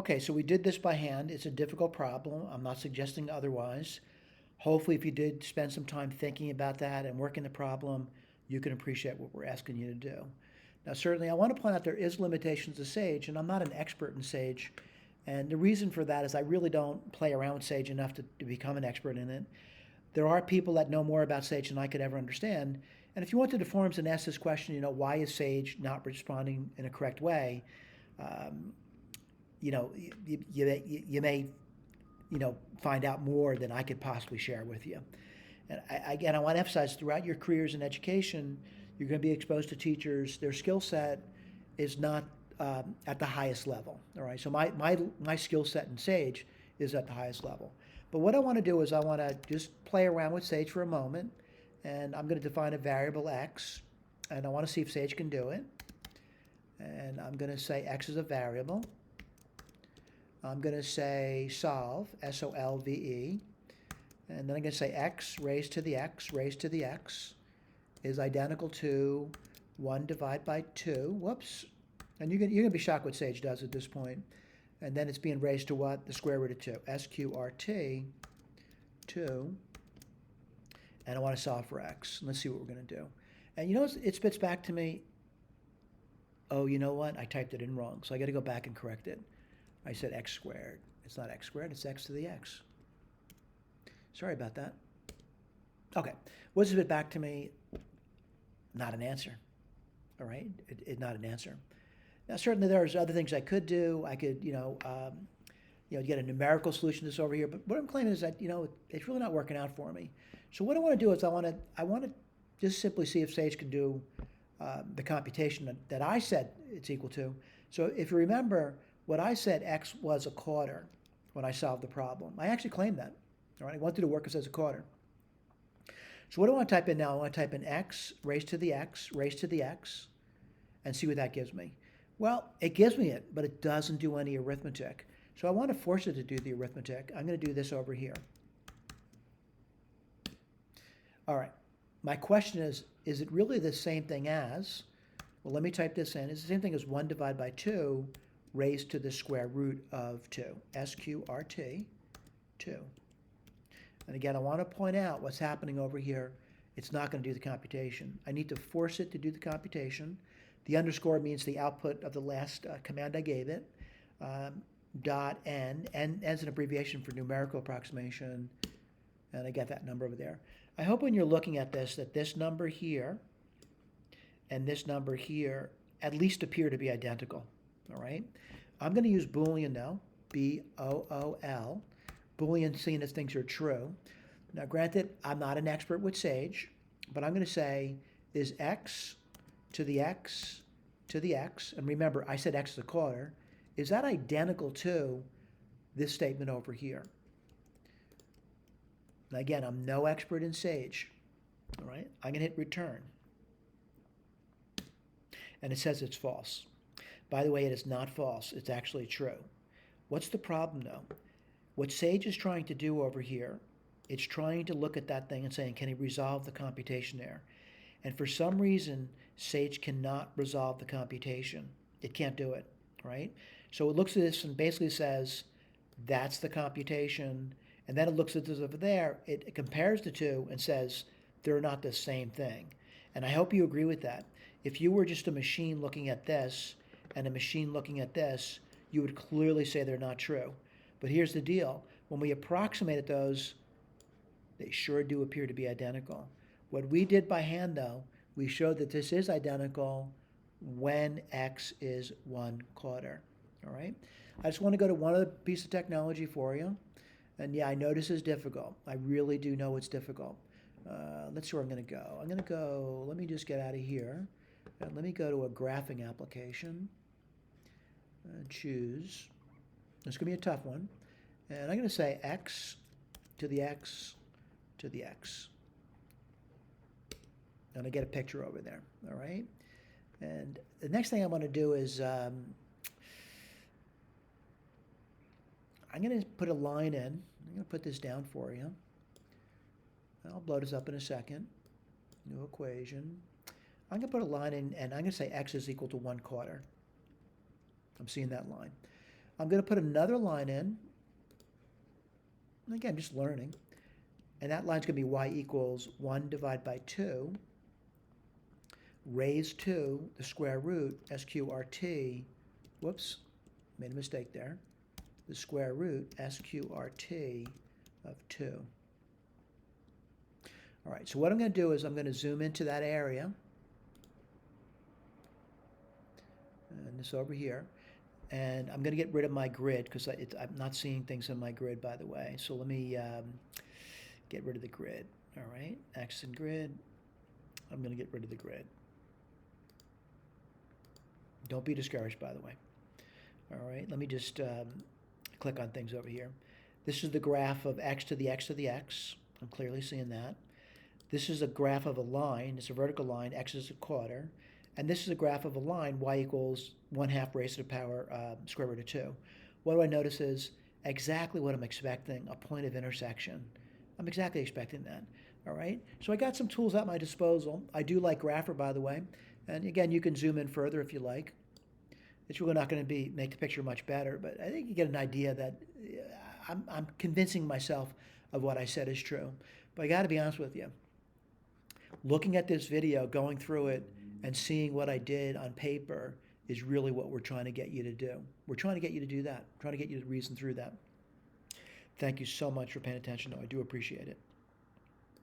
Okay, so we did this by hand. It's a difficult problem. I'm not suggesting otherwise. Hopefully, if you did spend some time thinking about that and working the problem, you can appreciate what we're asking you to do. Now, certainly, I want to point out there is limitations to Sage, and I'm not an expert in Sage. And the reason for that is I really don't play around with Sage enough to become an expert in it. There are people that know more about Sage than I could ever understand. And if you went to the forums and asked this question, why is Sage not responding in a correct way? Um, you may, find out more than I could possibly share with you. And again, I want to emphasize throughout your careers in education, you're going to be exposed to teachers. Their skill set is not at the highest level. All right. So my skill set in Sage is at the highest level. But what I want to do is I want to just play around with Sage for a moment, and I'm going to define a variable x, and I want to see if Sage can do it. And I'm going to say x is a variable. I'm going to say solve, S-O-L-V-E, and then I'm going to say x raised to the x raised to the x is identical to 1 divided by 2. Whoops. And you're going to be shocked what Sage does at this point. And then it's being raised to what? The square root of 2. SQRT, 2. And I want to solve for x. Let's see what we're going to do. And it spits back to me, oh, you know what? I typed it in wrong. So I got to go back and correct it. I said x squared. It's not x squared, it's x to the x. Sorry about that. Okay, what does it back to me? Not an answer. All right, not an answer. Now, certainly there's other things I could do. I could, get a numerical solution to this over here. But what I'm claiming is that, it's really not working out for me. So what I want to do is I want to just simply see if Sage can do the computation that I said it's equal to. So if you remember, what I said x was a quarter when I solved the problem. I actually claimed that. All right, I wanted to work as a quarter. So what do I want to type in now? I want to type in x raised to the x raised to the x and see what that gives me. Well, it gives me it, but it doesn't do any arithmetic. So I want to force it to do the arithmetic. I'm going to do this over here. All right, my question is it really the same thing as, well, let me type this in. It's the same thing as 1 divided by 2 raised to the square root of 2, SQRT, 2. And again, I want to point out what's happening over here. It's not going to do the computation. I need to force it to do the computation. The underscore means the output of the last command I gave it. Dot n is an abbreviation for numerical approximation, and I got that number over there. I hope when you're looking at this that this number here and this number here at least appear to be identical. All right, I'm going to use Boolean now, B-O-O-L. Boolean seeing as things are true. Now, granted, I'm not an expert with Sage, but I'm going to say is x to the x to the x, and remember, I said x is a quarter, is that identical to this statement over here? Now, again, I'm no expert in Sage. All right, I'm going to hit return. And it says it's false. By the way, it is not false. It's actually true. What's the problem, though? What Sage is trying to do over here, it's trying to look at that thing and saying, can he resolve the computation there? And for some reason, Sage cannot resolve the computation. It can't do it, right? So it looks at this and basically says, that's the computation. And then it looks at this over there. It compares the two and says, they're not the same thing. And I hope you agree with that. If you were just a machine looking at this and a machine looking at this, you would clearly say they're not true. But here's the deal. When we approximated those, they sure do appear to be identical. What we did by hand, though, we showed that this is identical when x is 1/4. All right? I just want to go to one other piece of technology for you. And yeah, I know this is difficult. I really do know it's difficult. Let's see where I'm going to go. I'm going to go, let me just get out of here. And let me go to a graphing application. Choose. It's going to be a tough one. And I'm going to say x to the x to the x. And I get a picture over there, all right? And the next thing I want to do is I'm going to put a line in. I'm going to put this down for you. I'll blow this up in a second. New equation. I'm going to put a line in, and I'm going to say x is equal to 1/4. I'm seeing that line. I'm going to put another line in. Again, just learning. And that line's going to be y equals 1 divided by 2 raised to the square root SQRT. Whoops, made a mistake there. The square root SQRT of 2. All right, so what I'm going to do is I'm going to zoom into that area. And this over here. And I'm going to get rid of my grid because I'm not seeing things in my grid, by the way. So let me get rid of the grid. All right, X and grid. I'm going to get rid of the grid. Don't be discouraged, by the way. All right, let me just click on things over here. This is the graph of x to the x to the x. I'm clearly seeing that. This is a graph of a line. It's a vertical line. X is a quarter. And this is a graph of a line, y equals 1/2 raised to the power square root of 2. What do I notice is exactly what I'm expecting, a point of intersection. I'm exactly expecting that, all right? So I got some tools at my disposal. I do like Grapher, by the way. And again, you can zoom in further if you like. It's really not going to make the picture much better, but I think you get an idea that I'm convincing myself of what I said is true. But I got to be honest with you. Looking at this video, going through it, and seeing what I did on paper is really what we're trying to get you to do. We're trying to get you to do that. We're trying to get you to reason through that. Thank you so much for paying attention. I do appreciate it.